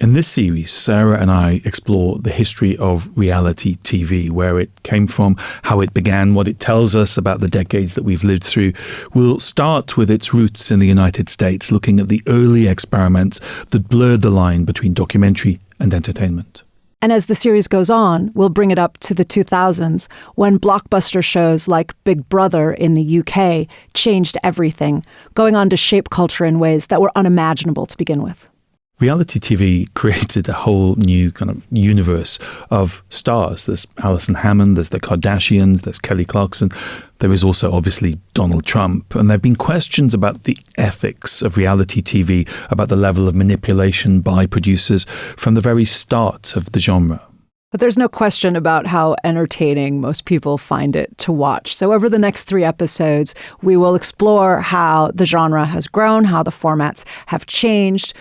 In this series, Sarah and I explore the history of reality TV, where it came from, how it began, what it tells us about the decades that we've lived through. We'll start with its roots in the United States, looking at the early experiments that blurred the line between documentary and entertainment. And as the series goes on, we'll bring it up to the 2000s, when blockbuster shows like Big Brother in the UK changed everything, going on to shape culture in ways that were unimaginable to begin with. Reality TV created a whole new kind of universe of stars. There's Alison Hammond, there's the Kardashians, there's Kelly Clarkson. There is also obviously Donald Trump. And there have been questions about the ethics of reality TV, about the level of manipulation by producers from the very start of the genre. But there's no question about how entertaining most people find it to watch. So over the next 3 episodes, we will explore how the genre has grown, how the formats have changed.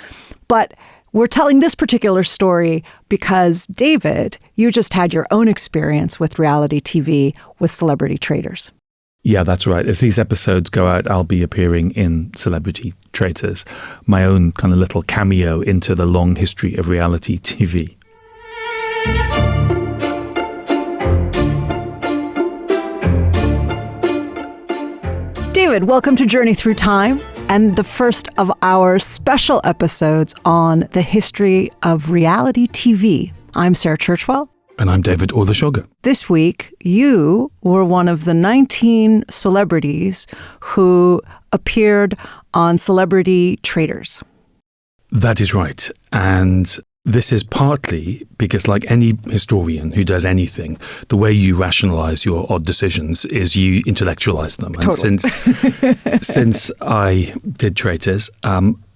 But we're telling this particular story because, David, you just had your own experience with reality TV with Celebrity Traitors. Yeah, that's right. As these episodes go out, I'll be appearing in Celebrity Traitors, my own kind of little cameo into the long history of reality TV. David, welcome to Journey Through Time, and the first of our special episodes on the history of reality TV. I'm Sarah Churchwell. And I'm David Orlishoga. This week, you were one of the 19 celebrities who appeared on Celebrity Traitors. That is right. And this is partly because, like any historian who does anything, the way you rationalize your odd decisions is you intellectualize them. Totally. And since I did Traitors,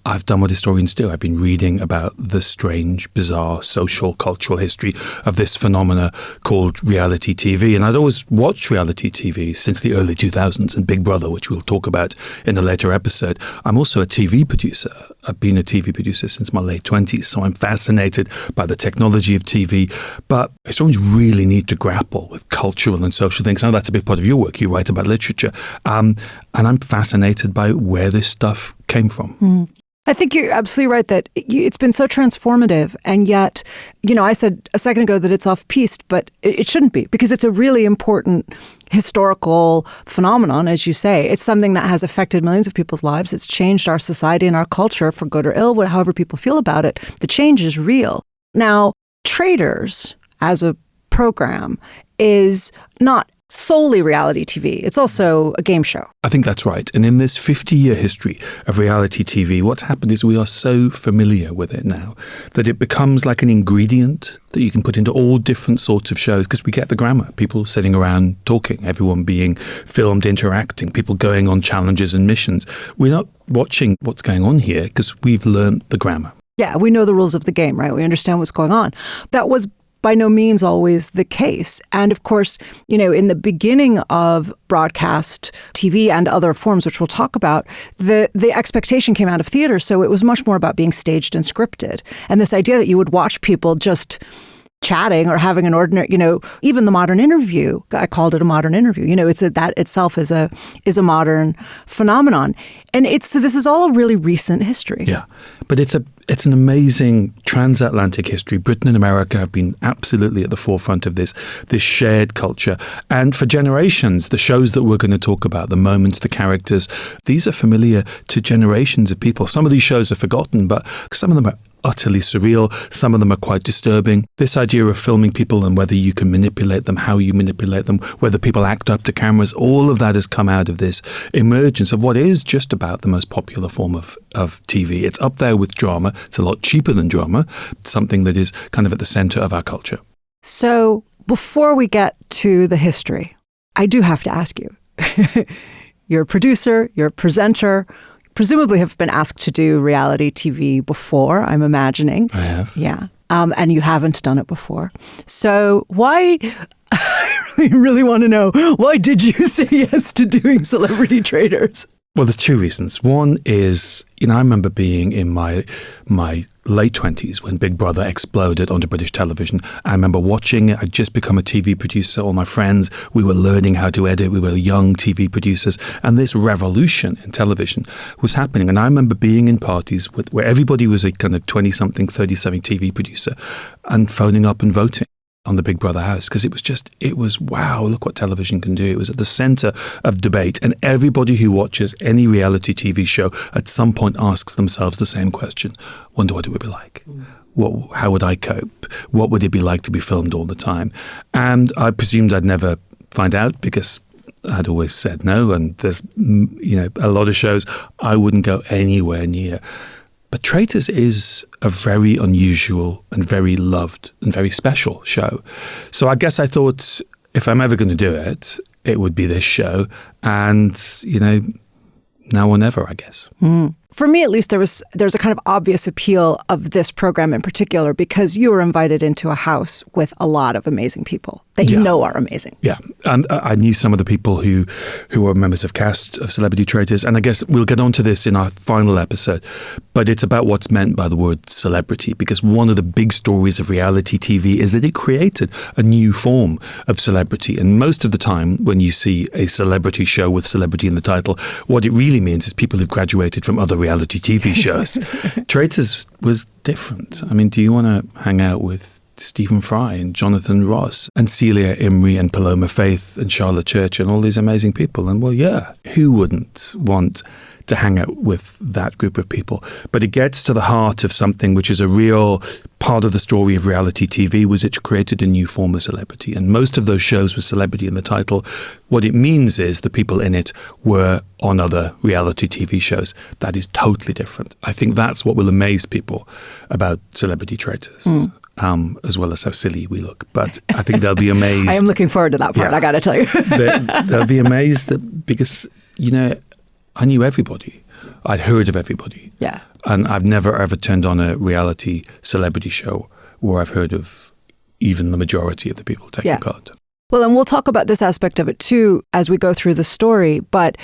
I've done what historians do. I've been reading about the strange, bizarre, social, cultural history of this phenomena called reality TV. And I'd always watched reality TV since the early 2000s and Big Brother, which we'll talk about in a later episode. I'm also a TV producer. I've been a TV producer since my late 20s, so I'm fascinated by the technology of TV. But historians really need to grapple with cultural and social things. I know that's a big part of your work. You write about literature. And I'm fascinated by where this stuff came from. Mm. I think you're absolutely right that it's been so transformative. And yet, I said a second ago that it's off-piste, but it shouldn't be, because it's a really important historical phenomenon, as you say. It's something that has affected millions of people's lives. It's changed our society and our culture for good or ill, however people feel about it. The change is real. Now, Traitors, as a program, is not solely reality TV. It's also a game show. I think that's right. And in this 50-year history of reality TV, what's happened is we are so familiar with it now that it becomes like an ingredient that you can put into all different sorts of shows, because we get the grammar. People sitting around talking, everyone being filmed, interacting, people going on challenges and missions. We're not watching what's going on here because we've learned the grammar. Yeah, we know the rules of the game, right? We understand what's going on. That was by no means always the case. And of course, in the beginning of broadcast TV and other forms, which we'll talk about, the expectation came out of theater. So it was much more about being staged and scripted. And this idea that you would watch people just chatting or having an ordinary, even the modern interview, I called it a modern interview. That itself is a modern phenomenon. And so this is all a really recent history. Yeah, but it's an amazing transatlantic history. Britain and America have been absolutely at the forefront of this shared culture. And for generations, the shows that we're going to talk about, the moments, the characters, these are familiar to generations of people. Some of these shows are forgotten, but some of them are utterly surreal. Some of them are quite disturbing. This idea of filming people and whether you can manipulate them, how you manipulate them, whether people act up to cameras, all of that has come out of this emergence of what is just about the most popular form of TV. It's up there with drama. It's a lot cheaper than drama. It's something that is kind of at the center of our culture. So before we get to the history, I do have to ask you. You're a producer, you're a presenter, presumably have been asked to do reality TV before, I'm imagining. I have. Yeah. And you haven't done it before. So why, I really want to know, why did you say yes to doing Celebrity Traitors? Well, there's two reasons. One is, I remember being in my late 20s when Big Brother exploded onto British television. I remember watching it. I'd just become a TV producer. All my friends, we were learning how to edit. We were young TV producers. And this revolution in television was happening. And I remember being in parties where everybody was a kind of 20-something, 30-something TV producer and phoning up and voting on the Big Brother house, because it was wow, look what television can do. It was at the center of debate, and everybody who watches any reality TV show at some point asks themselves the same question: wonder what it would be like. How would I cope? What would it be like to be filmed all the time? And I presumed I'd never find out, because I'd always said no, and there's a lot of shows I wouldn't go anywhere near. But Traitors is a very unusual and very loved and very special show. So I guess I thought, if I'm ever going to do it, it would be this show. And, now or never, I guess. For me, at least, there's a kind of obvious appeal of this program in particular, because you were invited into a house with a lot of amazing people that you know are amazing. Yeah, and I knew some of the people who were members of cast of Celebrity Traitors, and I guess we'll get onto this in our final episode, but it's about what's meant by the word celebrity, because one of the big stories of reality TV is that it created a new form of celebrity, and most of the time when you see a celebrity show with celebrity in the title, what it really means is people who've graduated from other reality TV shows. Traitors was different. I mean, do you want to hang out with Stephen Fry and Jonathan Ross and Celia Imrie and Paloma Faith and Charlotte Church and all these amazing people? And well, yeah, who wouldn't want to hang out with that group of people? But it gets to the heart of something which is a real part of the story of reality TV, was it created a new form of celebrity. And most of those shows with celebrity in the title, what it means is the people in it were on other reality TV shows. That is totally different. I think that's what will amaze people about Celebrity Traitors. As well as how silly we look. But I think they'll be amazed. I am looking forward to that part, I got to tell you. They'll be amazed because, I knew everybody. I'd heard of everybody. Yeah. And I've never ever turned on a reality celebrity show where I've heard of even the majority of the people taking part. Well, and we'll talk about this aspect of it too as we go through the story. But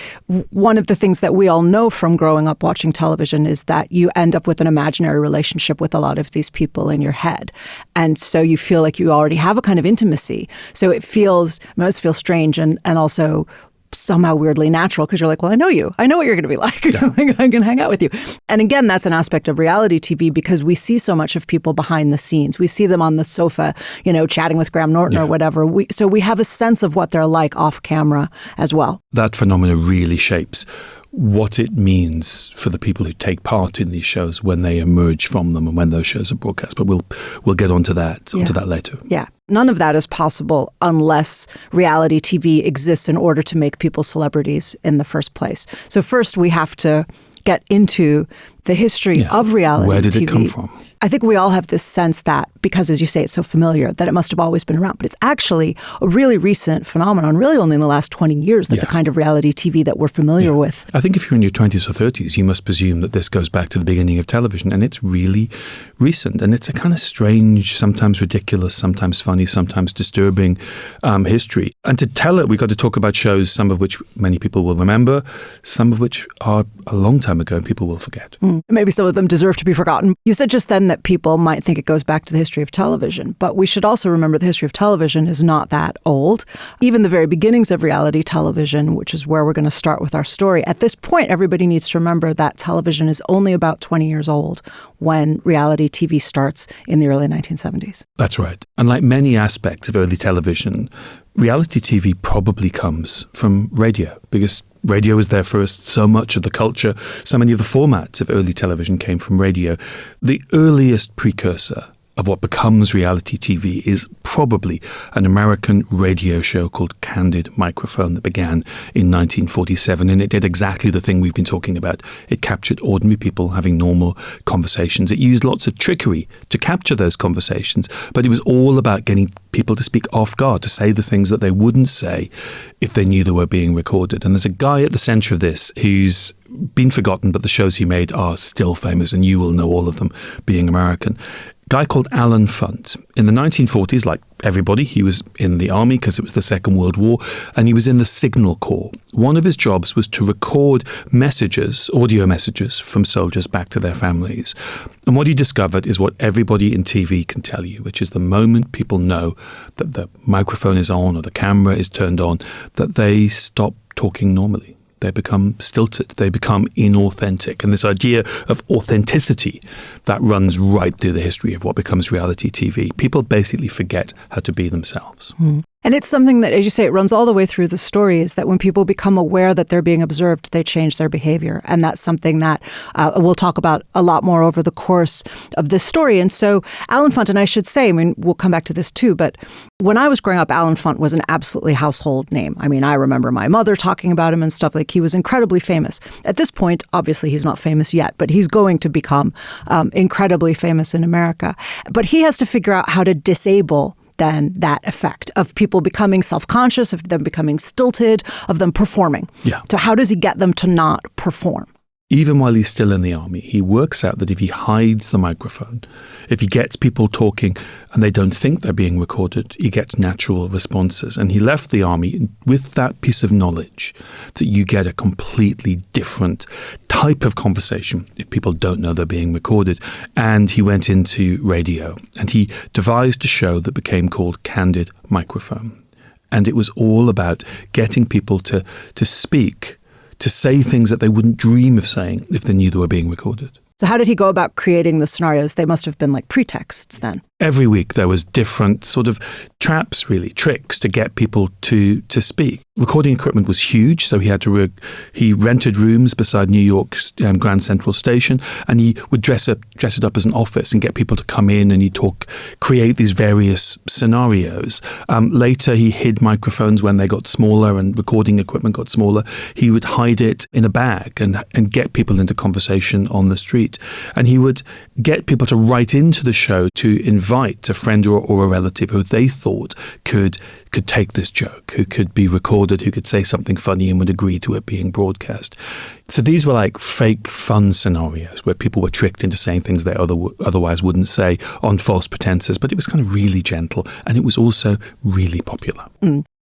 one of the things that we all know from growing up watching television is that you end up with an imaginary relationship with a lot of these people in your head. And so you feel like you already have a kind of intimacy. So it must feel strange and also somehow weirdly natural, because you're like, well, I know you. I know what you're going to be like. Yeah. I can hang out with you. And again, that's an aspect of reality TV, because we see so much of people behind the scenes. We see them on the sofa, chatting with Graham Norton or whatever. So we have a sense of what they're like off camera as well. That phenomenon really shapes what it means for the people who take part in these shows when they emerge from them and when those shows are broadcast. But we'll get onto that later. Yeah. None of that is possible unless reality TV exists in order to make people celebrities in the first place. So first we have to get into the history of reality TV. Where did it come from? I think we all have this sense that, because as you say, it's so familiar, that it must have always been around. But it's actually a really recent phenomenon, really only in the last 20 years, that the kind of reality TV that we're familiar with. I think if you're in your 20s or 30s, you must presume that this goes back to the beginning of television. And it's really recent. And it's a kind of strange, sometimes ridiculous, sometimes funny, sometimes disturbing history. And to tell it, we've got to talk about shows, some of which many people will remember, some of which are a long time ago and people will forget. Maybe some of them deserve to be forgotten. You said just then that people might think it goes back to the history of television, but we should also remember the history of television is not that old. Even the very beginnings of reality television, which is where we're going to start with our story, at this point, everybody needs to remember that television is only about 20 years old when reality TV starts in the early 1970s. That's right. And like many aspects of early television, reality TV probably comes from radio, because radio was there first. So much of the culture, so many of the formats of early television came from radio. The earliest precursor of what becomes reality TV is probably an American radio show called Candid Microphone that began in 1947, and it did exactly the thing we've been talking about. It captured ordinary people having normal conversations. It used lots of trickery to capture those conversations, but it was all about getting people to speak off guard, to say the things that they wouldn't say if they knew they were being recorded. And there's a guy at the center of this who's been forgotten, but the shows he made are still famous, and you will know all of them, being American. Guy called Alan Funt. In the 1940s, like everybody. He was in the army because it was the Second World War, and he was in the Signal Corps. One of his jobs was to record messages, audio messages from soldiers back to their families. And what he discovered is what everybody in TV can tell you, which is the moment people know that the microphone is on or the camera is turned on, that they stop talking normally. They become stilted. They become inauthentic. And this idea of authenticity, that runs right through the history of what becomes reality TV. People basically forget how to be themselves. And it's something that, as you say, it runs all the way through the story, is that when people become aware that they're being observed, they change their behavior. And that's something that we'll talk about a lot more over the course of this story. And so Alan Funt, and I should say, I mean, we'll come back to this too, but when I was growing up, Alan Funt was an absolutely household name. I mean, I remember my mother talking about him and stuff. Like, he was incredibly famous. At this point, obviously, he's not famous yet, but he's going to become incredibly famous in America. But he has to figure out how to disable then that effect of people becoming self-conscious, of them becoming stilted, of them performing. Yeah. So how does he get them to not perform? Even while he's still in the army, he works out that if he hides the microphone, if he gets people talking and they don't think they're being recorded, he gets natural responses. And he left the army with that piece of knowledge that you get a completely different type of conversation if people don't know they're being recorded. And he went into radio and he devised a show that became called Candid Microphone. And it was all about getting people to speak, to say things that they wouldn't dream of saying if they knew they were being recorded. So how did he go about creating the scenarios? They must have been like pretexts then. Every week there was different sort of traps, really, tricks to get people to speak. Recording equipment was huge, so he had to he rented rooms beside New York's Grand Central Station, and he would dress it up as an office and get people to come in, and he'd create these various scenarios. Later he hid microphones when they got smaller and recording equipment got smaller. He would hide it in a bag and get people into conversation on the street. And he would get people to write into the show to invite a friend or a relative who they thought could take this joke, who could be recorded, who could say something funny and would agree to it being broadcast. So these were like fake fun scenarios where people were tricked into saying things they otherwise wouldn't say on false pretenses, but it was kind of really gentle, and it was also really popular.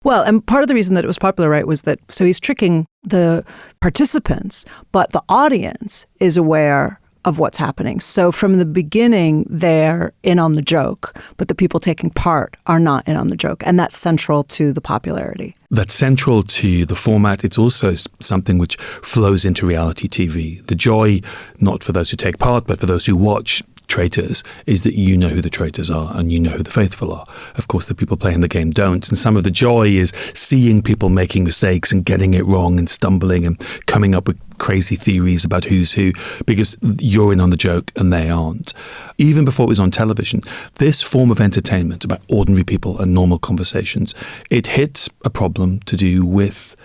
Well, and part of the reason that it was popular, right, was that so he's tricking the participants, but the audience is aware of what's happening. So from the beginning, they're in on the joke, but the people taking part are not in on the joke. And that's central to the popularity. That's central to the format. It's also something which flows into reality TV. The joy, not for those who take part, but for those who watch traitors, is that you know who the traitors are and you know who the faithful are. Of course, the people playing the game don't. And some of the joy is seeing people making mistakes and getting it wrong and stumbling and coming up with crazy theories about who's who, because you're in on the joke and they aren't. Even before it was on television, this form of entertainment about ordinary people and normal conversations, it hit a problem to do with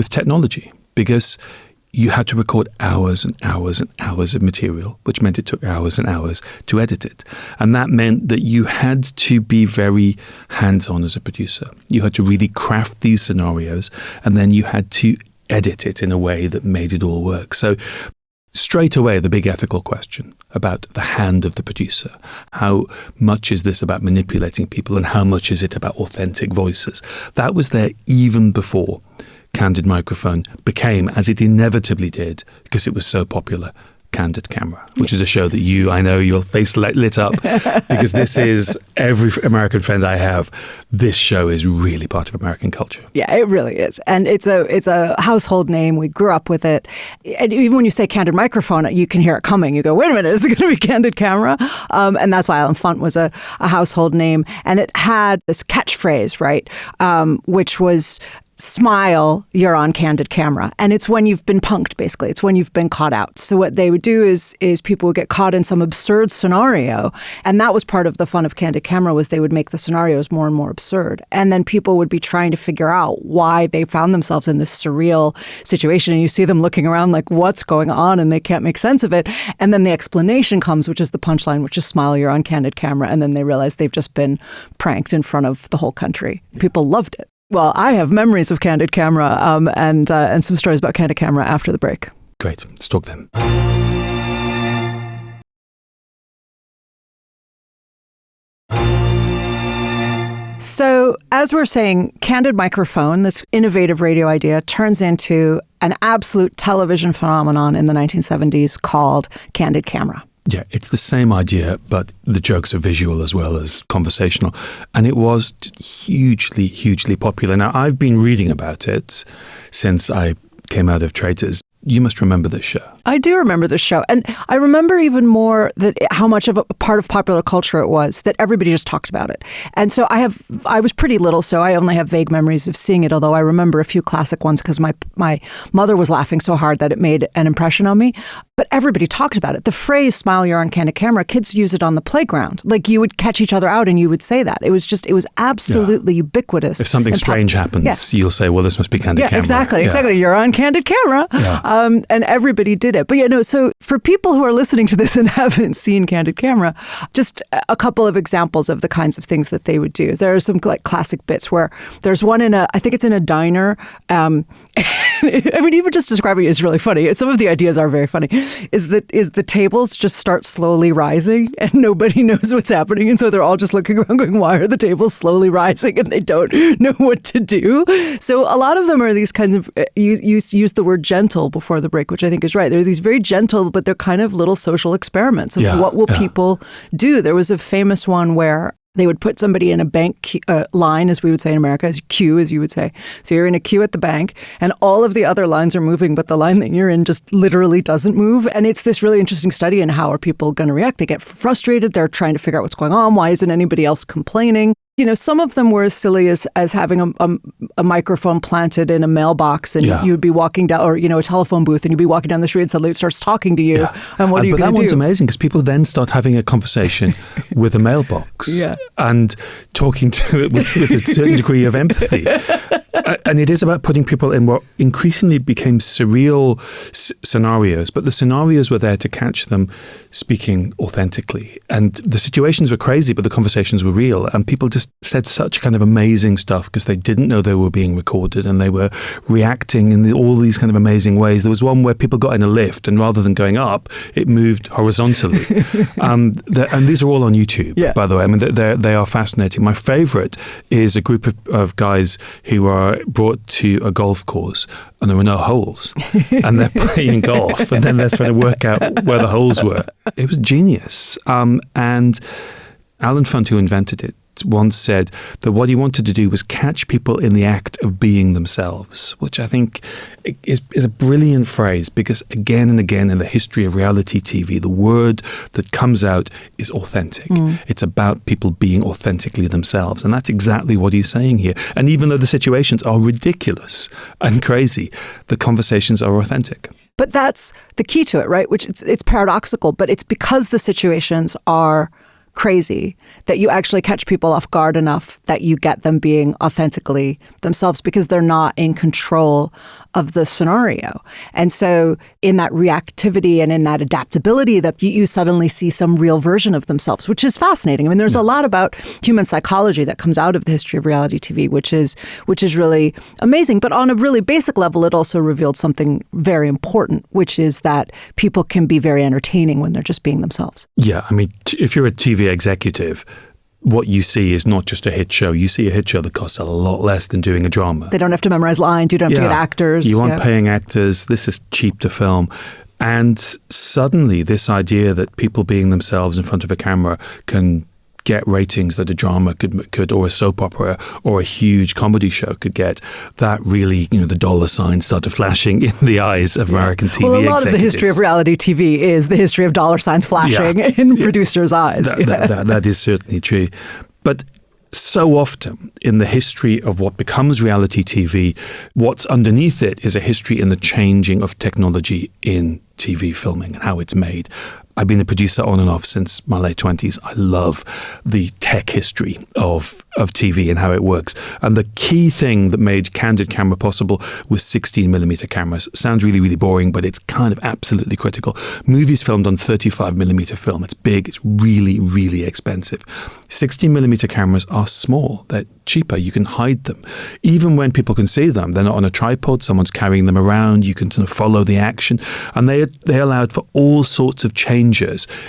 technology, because you had to record hours and hours and hours of material, which meant it took hours and hours to edit it. And that meant that you had to be very hands-on as a producer. You had to really craft these scenarios, and then you had to edit it in a way that made it all work. So straight away, the big ethical question about the hand of the producer. How much is this about manipulating people, and how much is it about authentic voices? That was there even before Candid Microphone became, as it inevitably did, because it was so popular, Candid Camera, which is a show that I know your face lit up, because this is every American friend I have. This show is really part of American culture. Yeah, it really is. And it's a household name. We grew up with it. And even when you say Candid Microphone, you can hear it coming. You go, wait a minute, is it going to be Candid Camera? And that's why Alan Funt was a household name. And it had this catchphrase, right, which was, smile, you're on Candid Camera. And it's when you've been punked, basically. It's when you've been caught out. So what they would do is people would get caught in some absurd scenario. And that was part of the fun of Candid Camera, was they would make the scenarios more and more absurd. And then people would be trying to figure out why they found themselves in this surreal situation. And you see them looking around like, what's going on? And they can't make sense of it. And then the explanation comes, which is the punchline, which is smile, you're on Candid Camera. And then they realize they've just been pranked in front of the whole country. People loved it. Well, I have memories of Candid Camera and some stories about Candid Camera after the break. Great. Let's talk then. So, as we're saying, Candid microphone, this innovative radio idea, turns into an absolute television phenomenon in the 1970s called Candid Camera. Yeah, it's the same idea, but the jokes are visual as well as conversational. And it was hugely, hugely popular. Now, I've been reading about it since I came out of Traitors. You must remember this show. I do remember the show. And I remember even more that how much of a part of popular culture it was, that everybody just talked about it. And so I was pretty little, so I only have vague memories of seeing it, although I remember a few classic ones because my mother was laughing so hard that it made an impression on me. But everybody talked about it. The phrase, smile, you're on Candid Camera, kids use it on the playground. Like you would catch each other out and you would say that. It was absolutely ubiquitous. If something strange happens, you'll say, well, this must be Candid Camera. Exactly. You're on Candid Camera. Yeah. And everybody did it. But so for people who are listening to this and haven't seen Candid Camera, just a couple of examples of the kinds of things that they would do. There are some like classic bits where there's one I think it's in a diner. I mean, even just describing it is really funny. Some of the ideas are very funny. Is the tables just start slowly rising and nobody knows what's happening. And so they're all just looking around going, why are the tables slowly rising? And they don't know what to do. So a lot of them are these kinds of, use the word gentle before the break, which I think is right. They're these very gentle, but they're kind of little social experiments of what will people do. There was a famous one where they would put somebody in a bank line, as we would say in America, as queue, as you would say. So you're in a queue at the bank, and all of the other lines are moving, but the line that you're in just literally doesn't move. And it's this really interesting study in how are people going to react. They get frustrated. They're trying to figure out what's going on. Why isn't anybody else complaining? Some of them were as silly as having a microphone planted in a mailbox and you would be walking down, or, a telephone booth, and you'd be walking down the street and suddenly it starts talking to you. Yeah. And what are you going to do? But that one's amazing because people then start having a conversation with a mailbox and talking to it with a certain degree of empathy. And it is about putting people in what increasingly became surreal scenarios, but the scenarios were there to catch them speaking authentically. And the situations were crazy, but the conversations were real. And people just said such kind of amazing stuff because they didn't know they were being recorded and they were reacting in all these kind of amazing ways. There was one where people got in a lift and rather than going up, it moved horizontally. And these are all on YouTube, by the way. I mean, they are fascinating. My favorite is a group of guys who are brought to a golf course and there were no holes and they're playing golf and then they're trying to work out where the holes were. It was genius. And Alan Funt, who invented it, once said that what he wanted to do was catch people in the act of being themselves, which I think is a brilliant phrase because again and again in the history of reality TV, the word that comes out is authentic. It's about people being authentically themselves. And that's exactly what he's saying here. And even though the situations are ridiculous and crazy, the conversations are authentic. But that's the key to it, right? Which it's paradoxical, but it's because the situations are crazy that you actually catch people off guard enough that you get them being authentically themselves because they're not in control of the scenario. And so in that reactivity and in that adaptability that you suddenly see some real version of themselves, which is fascinating. I mean, there's a lot about human psychology that comes out of the history of reality TV, which is really amazing. But on a really basic level, it also revealed something very important, which is that people can be very entertaining when they're just being themselves. Yeah, I mean, if you're a TV executive, what you see is not just a hit show. You see a hit show that costs a lot less than doing a drama. They don't have to memorize lines. You don't have to get actors. You aren't paying actors. This is cheap to film. And suddenly this idea that people being themselves in front of a camera can get ratings that a drama could or a soap opera or a huge comedy show could get, that really, the dollar signs started flashing in the eyes of American TV executives. Well, a lot of the history of reality TV is the history of dollar signs flashing in producers' eyes. That is certainly true. But so often in the history of what becomes reality TV, what's underneath it is a history in the changing of technology in TV filming and how it's made. I've been a producer on and off since my late 20s. I love the tech history of TV and how it works. And the key thing that made Candid Camera possible was 16mm cameras. Sounds really, really boring, but it's kind of absolutely critical. Movies filmed on 35mm film. It's big. It's really, really expensive. 16mm cameras are small. They're cheaper. You can hide them. Even when people can see them, they're not on a tripod. Someone's carrying them around. You can sort of follow the action. And they allowed for all sorts of changes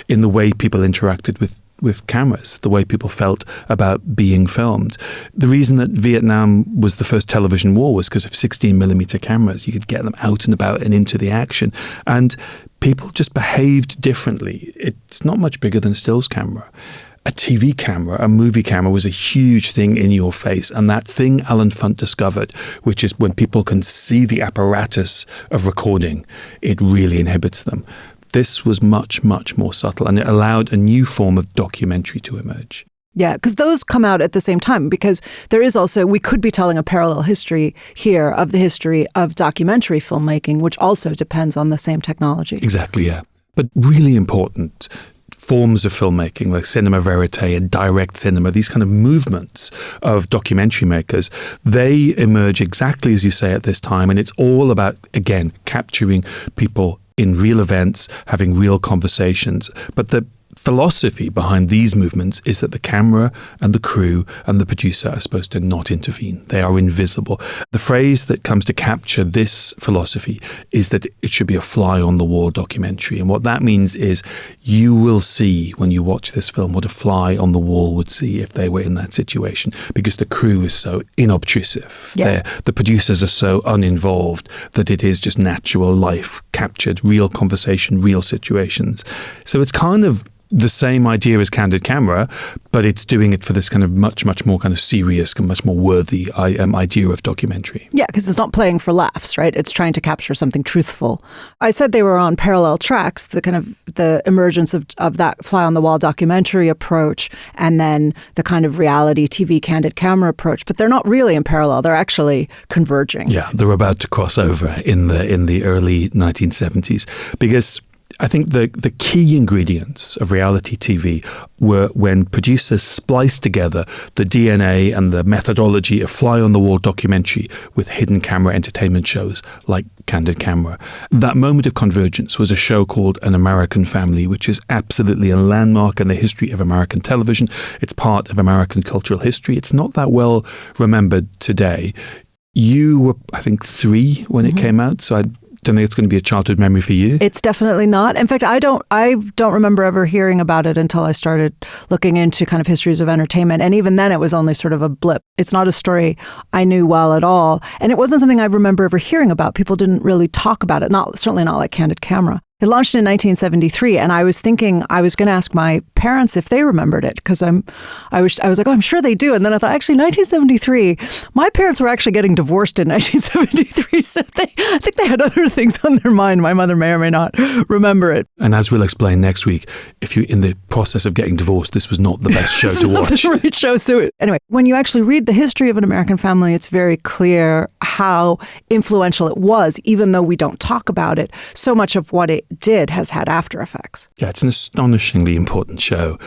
in the way people interacted with with cameras, the way people felt about being filmed. The reason that Vietnam was the first television war was because of 16mm cameras. You could get them out and about and into the action. And people just behaved differently. It's not much bigger than a stills camera. A TV camera, a movie camera was a huge thing in your face. And that thing Alan Funt discovered, which is when people can see the apparatus of recording, it really inhibits them. This was much, much more subtle, and it allowed a new form of documentary to emerge. Yeah, because those come out at the same time, because there is also, we could be telling a parallel history here of the history of documentary filmmaking, which also depends on the same technology. Exactly, yeah. But really important forms of filmmaking like cinema verite and direct cinema, these kind of movements of documentary makers, they emerge exactly as you say at this time. And it's all about, again, capturing people in real events, having real conversations. But the philosophy behind these movements is that the camera and the crew and the producer are supposed to not intervene. They are invisible. The phrase that comes to capture this philosophy is that it should be a fly-on-the-wall documentary. And what that means is you will see when you watch this film what a fly on the wall would see if they were in that situation, because the crew is so inobtrusive. Yeah. The producers are so uninvolved that it is just natural life captured, real conversation, real situations. So it's kind of the same idea as Candid Camera, but it's doing it for this kind of much, much more kind of serious and much more worthy idea of documentary. Yeah, because it's not playing for laughs, right? It's trying to capture something truthful. I said they were on parallel tracks, the kind of the emergence of that fly-on-the-wall documentary approach and then the kind of reality TV Candid Camera approach, but they're not really in parallel. They're actually converging. Yeah, they're about to cross over in the early 1970s, because I think the key ingredients of reality TV were when producers spliced together the DNA and the methodology of fly-on-the-wall documentary with hidden camera entertainment shows like Candid Camera. That moment of convergence was a show called An American Family, which is absolutely a landmark in the history of American television. It's part of American cultural history. It's not that well remembered today. You were, I think, 3 when it came out, so I don't think it's going to be a childhood memory for you. It's definitely not. In fact, I don't remember ever hearing about it until I started looking into kind of histories of entertainment. And even then it was only sort of a blip. It's not a story I knew well at all. And it wasn't something I remember ever hearing about. People didn't really talk about it. Certainly not like Candid Camera. It launched in 1973, and I was thinking I was going to ask my parents if they remembered it, because I was like, oh, I'm sure they do. And then I thought, actually, 1973, my parents were actually getting divorced in 1973, so I think they had other things on their mind. My mother may or may not remember it. And as we'll explain next week, if you're in the process of getting divorced, this was not the best show to watch. The right show. So anyway, when you actually read the history of An American Family, it's very clear how influential it was, even though we don't talk about it. So much of what it did has had after effects. Yeah, it's an astonishingly important show.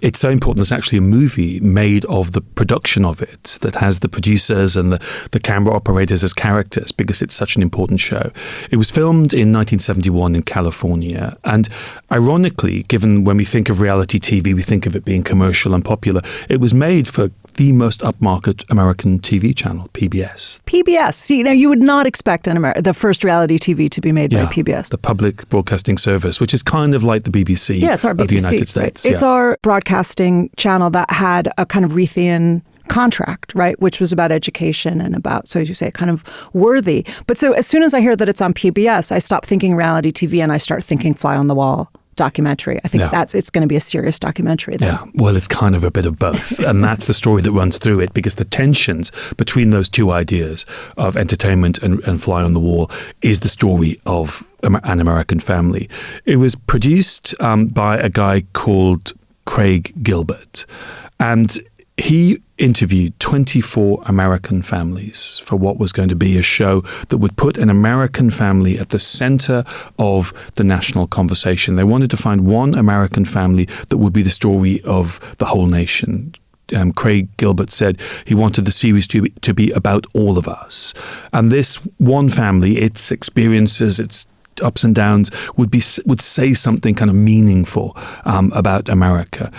It's so important there's actually a movie made of the production of it that has the producers and the camera operators as characters, because it's such an important show. It was filmed in 1971 in California, and ironically, given when we think of reality TV, we think of it being commercial and popular, it was made for the most upmarket American TV channel, PBS. PBS. See, now you would not expect the first reality TV to be made by PBS. The Public Broadcasting Service, which is kind of like the BBC it's our BBC, of the United States. Right? It's our broadcasting channel that had a kind of Reithian contract, right, which was about education and about, so as you say, kind of worthy. But so as soon as I hear that it's on PBS, I stop thinking reality TV and I start thinking fly-on-the-wall documentary. I think it's going to be a serious documentary then. Yeah, well, it's kind of a bit of both. And that's the story that runs through it, because the tensions between those two ideas of entertainment and fly on the wall is the story of An American Family. It was produced by a guy called Craig Gilbert, and he interviewed 24 American families for what was going to be a show that would put an American family at the center of the national conversation. They wanted to find one American family that would be the story of the whole nation. Craig Gilbert said he wanted the series to be about all of us. And this one family, its experiences, its ups and downs, would say something kind of meaningful about America.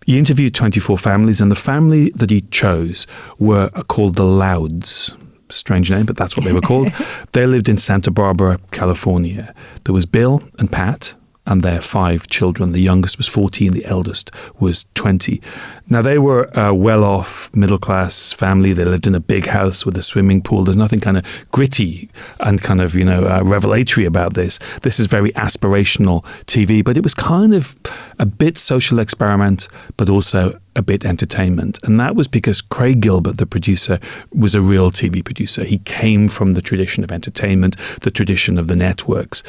He interviewed 24 families, and the family that he chose were called the Louds. Strange name, but that's what they were called. They lived in Santa Barbara, California. There was Bill and Pat, and their 5 children. The youngest was 14, the eldest was 20. Now, they were a well-off, middle-class family. They lived in a big house with a swimming pool. There's nothing kind of gritty and kind of, revelatory about this. This is very aspirational TV, but it was kind of a bit social experiment, but also a bit entertainment. And that was because Craig Gilbert, the producer, was a real TV producer. He came from the tradition of entertainment, the tradition of the networks.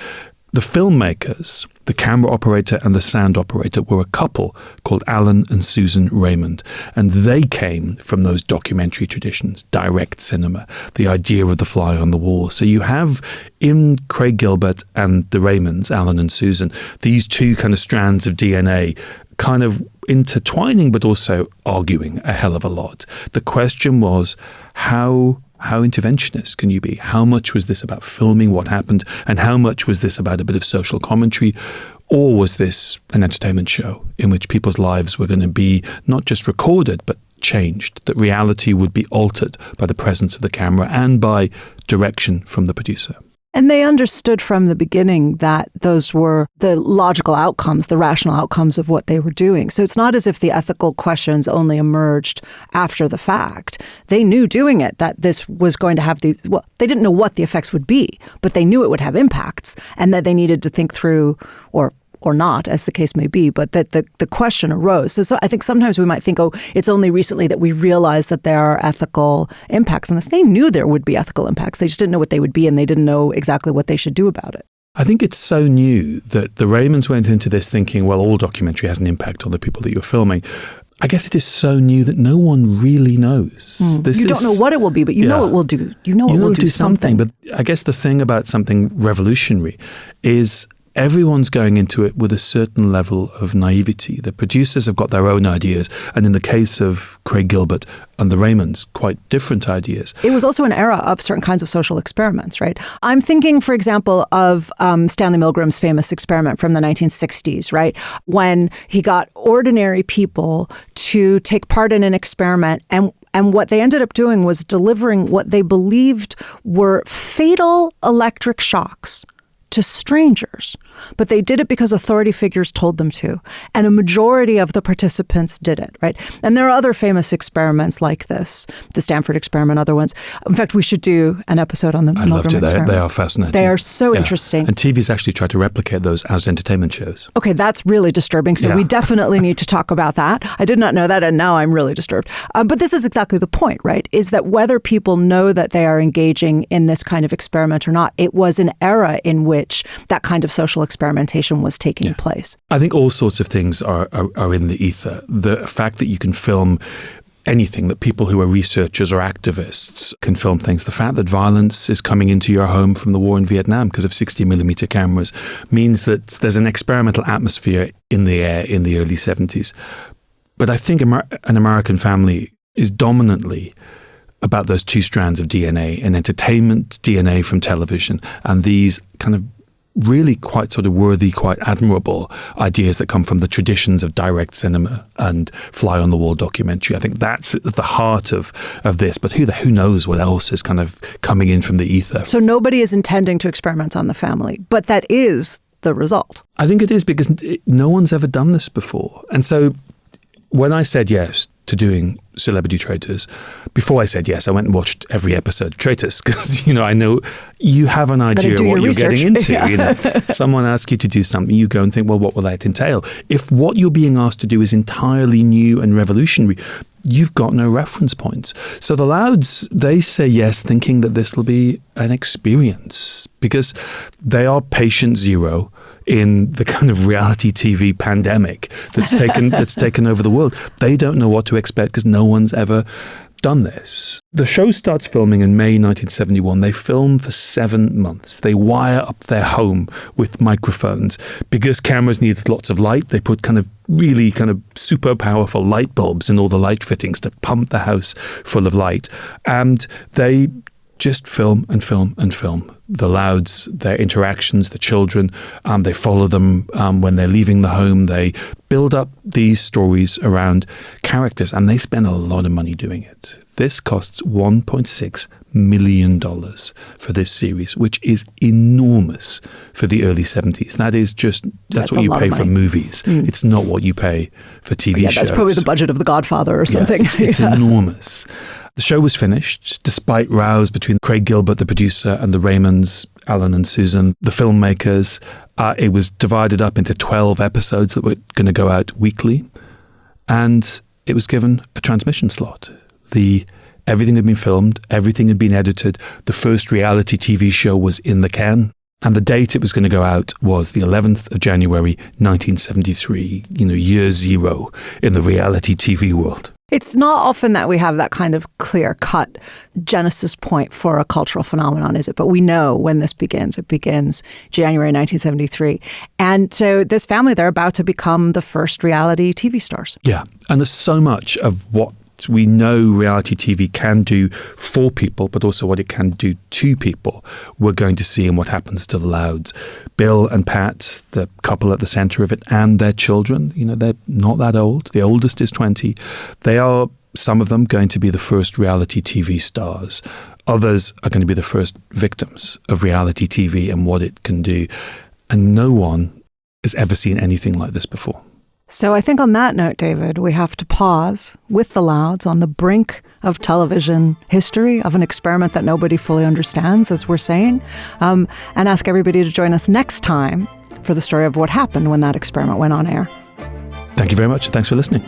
The filmmakers, the camera operator and the sound operator, were a couple called Alan and Susan Raymond. And they came from those documentary traditions, direct cinema, the idea of the fly on the wall. So you have in Craig Gilbert and the Raymonds, Alan and Susan, these two kind of strands of DNA kind of intertwining, but also arguing a hell of a lot. The question was, how interventionist can you be? How much was this about filming what happened, and how much was this about a bit of social commentary? Or was this an entertainment show in which people's lives were going to be not just recorded, but changed, that reality would be altered by the presence of the camera and by direction from the producer? And they understood from the beginning that those were the logical outcomes, the rational outcomes of what they were doing. So it's not as if the ethical questions only emerged after the fact. They knew doing it that this was going to have these, well, they didn't know what the effects would be, but they knew it would have impacts and that they needed to think through, or not, as the case may be, but that the question arose. So I think sometimes we might think, it's only recently that we realize that there are ethical impacts on this. They knew there would be ethical impacts. They just didn't know what they would be, and they didn't know exactly what they should do about it. I think it's so new that the Raymonds went into this thinking, well, all documentary has an impact on the people that you're filming. I guess it is so new that no one really knows. You don't know what it will be, but you know it will do. You know it will do something. But I guess the thing about something revolutionary is everyone's going into it with a certain level of naivety. The producers have got their own ideas, and in the case of Craig Gilbert and the Raymonds, quite different ideas. It was also an era of certain kinds of social experiments, right? I'm thinking, for example, of Stanley Milgram's famous experiment from the 1960s, right? When he got ordinary people to take part in an experiment, and what they ended up doing was delivering what they believed were fatal electric shocks to strangers, but they did it because authority figures told them to, and a majority of the participants did it, right? And there are other famous experiments like this, the Stanford experiment, other ones. In fact, we should do an episode on the Milgram experiment. They are fascinating. They are so interesting. And TV's actually tried to replicate those as entertainment shows. Okay, that's really disturbing, so we definitely need to talk about that. I did not know that, and now I'm really disturbed. But this is exactly the point, right? Is that whether people know that they are engaging in this kind of experiment or not, it was an era in which that kind of social experimentation was taking place. I think all sorts of things are in the ether. The fact that you can film anything, that people who are researchers or activists can film things. The fact that violence is coming into your home from the war in Vietnam because of 60mm cameras means that there's an experimental atmosphere in the air in the early 70s. But I think an American family is dominantly about those two strands of DNA, an entertainment DNA from television and these kind of really quite sort of worthy, quite admirable ideas that come from the traditions of direct cinema and fly-on-the-wall documentary. I think that's at the heart of this, but who knows what else is kind of coming in from the ether. So nobody is intending to experiment on the family, but that is the result. I think it is because no one's ever done this before. And so when I said yes to doing Celebrity Traitors, before I said yes, I went and watched every episode of Traitors because, I know you have an idea of what you're getting into. Someone asks you to do something, you go and think, well, what will that entail? If what you're being asked to do is entirely new and revolutionary, you've got no reference points. So the Louds, they say yes, thinking that this will be an experience because they are patient zero in the kind of reality TV pandemic that's taken over the world. They don't know what to expect because no one's ever done this. The show starts filming in May 1971. They film for 7 months. They wire up their home with microphones. Because cameras needed lots of light, they put really super powerful light bulbs in all the light fittings to pump the house full of light. And they just film and film and film. the Louds, their interactions, the children. They follow them when they're leaving the home. They build up these stories around characters, and they spend a lot of money doing it. This costs $1.6 million for this series, which is enormous for the early 70s. That's what you pay for movies. It's not what you pay for TV shows. That's probably the budget of The Godfather or something. It's enormous. The show was finished, despite rows between Craig Gilbert, the producer, and the Raymonds, Alan and Susan, the filmmakers. It was divided up into 12 episodes that were going to go out weekly, and it was given a transmission slot. Everything had been filmed, everything had been edited. The first reality TV show was in the can, and the date it was going to go out was the 11th of January, 1973, year zero in the reality TV world. It's not often that we have that kind of clear-cut genesis point for a cultural phenomenon, is it? But we know when this begins. It begins January 1973. And so this family, they're about to become the first reality TV stars. Yeah, and there's so much of what we know reality TV can do for people, but also what it can do to people. We're going to see in what happens to the Louds. Bill and Pat, the couple at the center of it, and their children, they're not that old. The oldest is 20. They are, some of them, going to be the first reality TV stars. Others are going to be the first victims of reality TV and what it can do. And no one has ever seen anything like this before. So I think on that note, David, we have to pause with the Louds on the brink of television history, of an experiment that nobody fully understands, as we're saying, and ask everybody to join us next time for the story of what happened when that experiment went on air. Thank you very much. Thanks for listening.